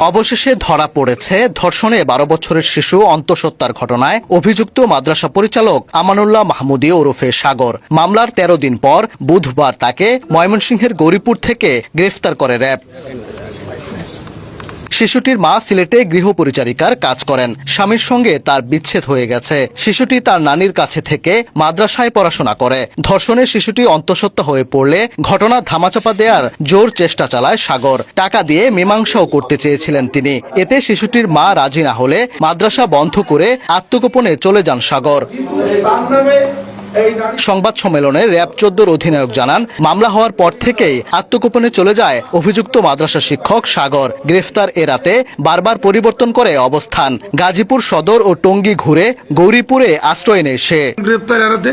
অবশেষে ধরা পড়েছে ধর্ষণে ১২ বছরের শিশু অন্তঃসত্ত্বার ঘটনায় অভিযুক্ত মাদ্রাসা পরিচালক আমানুল্লাহ মাহমুদী ওরফে সাগর। মামলার ১৩ দিন পর বুধবার তাকে ময়মনসিংহের গৌরীপুর থেকে গ্রেফতার করে র্যাব। শিশুটির মা সিলেটে গৃহপরিচারিকার কাজ করেন। স্বামীর সঙ্গে তার বিচ্ছেদ হয়ে গেছে। শিশুটি তার নানির কাছে থেকে মাদ্রাসায় পড়াশোনা করে। ধর্ষণে শিশুটি অন্তঃসত্ত্বা হয়ে পড়লে ঘটনা ধামাচাপা দেওয়ার জোর চেষ্টা চালায় সাগর। টাকা দিয়ে মীমাংসাও করতে চেয়েছিলেন তিনি। এতে শিশুটির মা রাজি না হলে মাদ্রাসা বন্ধ করে আত্মগোপনে চলে যান সাগর। সংবাদ সম্মেলনে র্যাব ১৪ অধিনায়ক জানান, মামলা হওয়ার পর থেকেই আত্মগোপনে চলে যায় অভিযুক্ত মাদ্রাসা শিক্ষক সাগর। গ্রেফতার এড়াতে বারবার পরিবর্তন করে অবস্থান। গাজীপুর সদর ও টঙ্গী ঘুরে গৌরীপুরে আশ্রয় নেয় সে। গ্রেফতার এড়াতে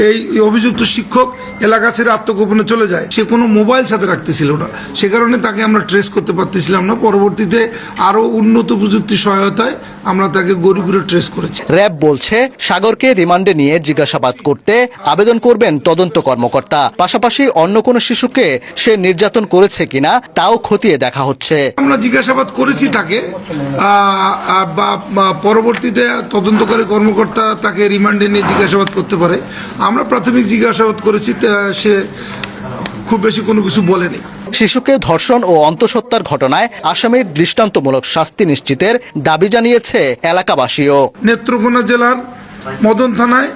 এই অভিযুক্ত শিক্ষক এলাকা ছেড়ে আত্মগোপনে চলে যায়। সে কোনো মোবাইল সাথে রাখতেছিল না, সে কারণে তাকে আমরা ট্রেস করতে পারতেছিলাম না। পরবর্তীতে আরও উন্নত প্রযুক্তির সহায়তায় আমরা তাকে গৌরীপুরে ট্রেস করেছি। র্যাব বলছে, সাগরকে রিমান্ডে নিয়ে জিজ্ঞাসাবাদ করতে আবেদন করবেন তদন্ত কর্মকর্তা। পাশাপাশি অন্য কোনো শিশুকে সে নির্যাতন করেছে কিনা তাও খতিয়ে দেখা হচ্ছে। আমরা জিজ্ঞাসাবাদ করেছি তাকে, পরবর্তীতে তদন্তকারী কর্মকর্তা তাকে রিমান্ডে নিয়ে জিজ্ঞাসাবাদ করতে পারে। আমরা প্রাথমিক জিজ্ঞাসাবাদ করেছি, সে খুব বেশি কোনো কিছু বলেনি। শিশুকে ধর্ষণ ও অন্তঃসত্ত্বার ঘটনায় আসামির দৃষ্টান্তমূলক শাস্তি নিশ্চিতের দাবি জানিয়েছে এলাকাবাসীও। নেত্রকোনা জেলার মদন থানায়